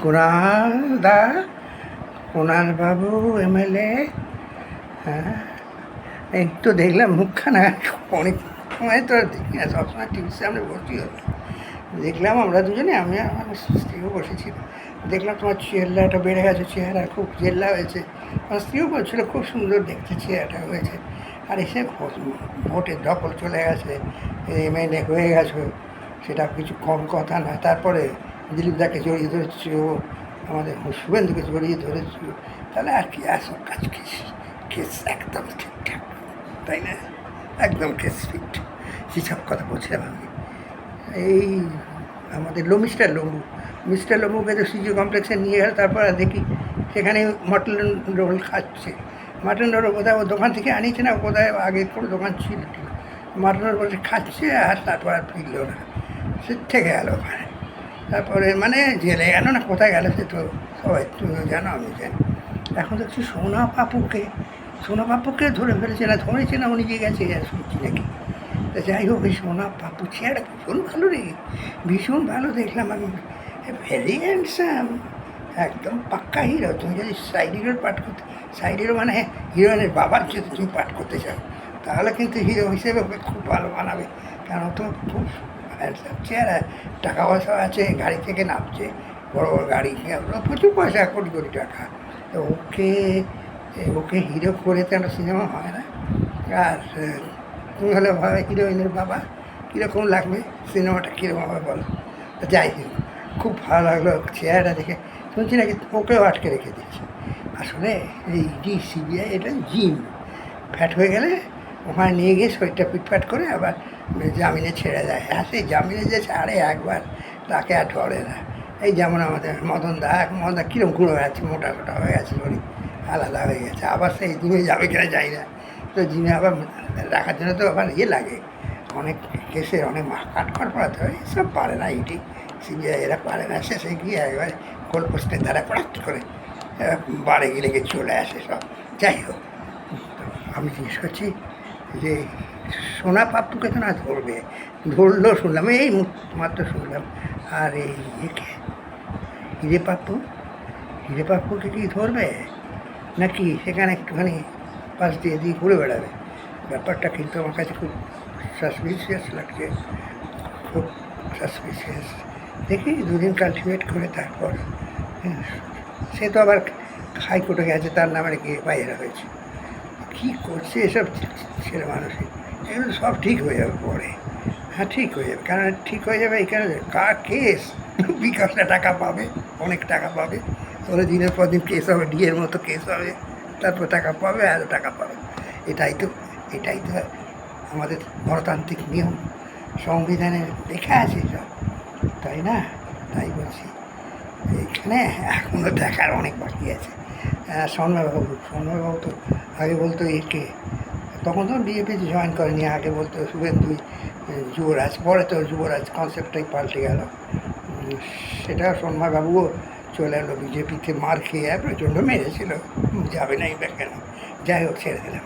কুণাল দা, কুণাল বাবু MLA. হ্যাঁ, এই তো দেখলাম মুখখানা অনেক সময় তো দেখি না, সবসময় টিভির সামনে বসি হলো। দেখলাম আমরা দুজনে, আমি আমার স্ত্রীও বসেছি, দেখলাম তোমার চেহারাটা বেড়ে গেছে, চেহারা খুব জেল্লা হয়েছে। আমার স্ত্রীও বলছিল খুব সুন্দর দেখতে চেহারাটা হয়েছে। আর এসে ভোটের দখল চলে গেছে, এমএলএ হয়ে গেছো, সেটা কিছু কম কথা না। তারপরে দিলীপদাকে জড়িয়ে ধরেছি, ও আমাদের শুভেন্দুকে জড়িয়ে ধরেছি, তাহলে আর কি আসো কাজ কেস একদম ঠিকঠাক, তাই না? একদম কেস ফিট। সেসব কথা বলছিলাম আমি। এই আমাদের মিস্টার লম্বুকে তো সিজি কমপ্লেক্সে নিয়ে গেল, তারপর দেখি সেখানে মটন রোল খাচ্ছে। মাটন রোল কোথায় ও দোকান থেকে আনিয়েছে না, কোথায় আগে কোনো দোকান ছিল, মাটন রোল খাচ্ছে, আর তারপর আর ফিরল না, সে থেকে গেল ওখানে। তারপরে মানে জেলে গেল না কোথায় গেল সে তো সবাই তুমি জানো, আমি জানি। এখন দেখছি সোনা পাপুকে ধরে ফেলেছে, না ধরেছে না, উনি যে গেছে শুনছি নাকি। তা যাই হোক, এই সোনা পাপু চেয়ারটা ভীষণ ভালো রে, ভীষণ ভালো দেখলাম আমি, ভেরি হ্যান্ডসাম, একদম পাক্কা হিরো। তুমি যদি সাইড হিরোর পাঠ করতে, সাইড হিরো মানে হিরোইনের বাবার যদি তুমি পাঠ করতে চাও, তাহলে কিন্তু হিরো হিসেবে ওকে খুব ভালো বানাবে, কারণ তো খুব হ্যান্ডসাম চেহারা, টাকা পয়সা আছে, গাড়ি থেকে নামছে, বড় বড় গাড়ি, প্রচুর পয়সা, কোটি কোটি টাকা। তো ওকে হিরো করে তো একটা সিনেমা হয় না। আর তুমি হলে হিরোইনের বাবা, কীরকম লাগবে সিনেমাটা, কীরকম হবে বলো? যাই হোক, খুব ভালো লাগলো চেহারাটা দেখে। শুনছি নাকি ওকেও আটকে রেখে দিচ্ছি। আসলে এই সিবিআই এটা জিম, ফ্যাট হয়ে গেলে ওখানে নিয়ে গিয়ে শরীরটা পিটফাট করে আবার জামিনে ছেড়ে দেয়। হ্যাঁ, সেই জামিনে যে ছাড়ে একবার, তাকে আর ধরে না। এই যেমন আমাদের মদন দা কীরকম ঘুরে বেড়াচ্ছে, মোটা সোটা হয়ে গেছে, শরীর আলাদা হয়ে গেছে, আবার সেই জিমে যাবে কিনা যাই না। তো জিমে আবার রাখার জন্য তো আবার লাগে, অনেক কেসের অনেক কাটখড় পড়াতে হয়, এসব পারে না ইডি সিবিআই, এরা পারে না। শেষে গিয়ে একবার গোলপোস্টের দ্বারা পড়াচ্ছ করে বাড়ি গিয়ে চলে আসে সব। যাই হোক, আমি জিজ্ঞেস করছি যে সোনা পাপ্পুকে তো না ধরলো শুনলাম, এই মাত্র শুনলাম। আর এই হিরে পাপ্পুকে কি ধরবে নাকি সেখানে একটুখানি পাশ দিয়ে ঘুরে বেড়াবে? ব্যাপারটা কিন্তু আমার কাছে খুব সাসপিসিয়াস লাগছে, খুব সাসপিসিয়াস। দেখি দুদিন কাল্টিভেট করে তারপর সে তো আবার হাইকোর্টে গেছে, তার নামে রেখে বাইরে হয়েছে। কী করছে এসব ছেলে মানুষের, এগুলো সব ঠিক হয়ে যাবে পরে। হ্যাঁ, ঠিক হয়ে যাবে, কারণ ঠিক হয়ে যাবে এখানে কেস, বিকাশটা টাকা পাবে, অনেক টাকা পাবে, ওরা দিনের পর দিন কেস হবে, ডিএর মতো কেস হবে, তারপর টাকা পাবে, আরও টাকা পাবে। এটাই তো আমাদের গণতান্ত্রিক নিয়ম, সংবিধানে লেখা আছে সব, তাই না? তাই বলছি, এখানে এখনও দেখার অনেক বাকি আছে। সন্ময়বাবু তো আগে বলতো একে, তখন তো বিজেপি জয়েন করেনি, আগে বলতো শুভেন্দু যুবরাজ, পরে তো যুবরাজ কনসেপ্টটাই পাল্টে গেল। সেটা সন্ময়বাবুও চলে এলো বিজেপিতে, মার খেয়ে প্রচণ্ড মেরেছিল, যাবে না এই কেন। যাই হোক, ছেড়ে দিলাম।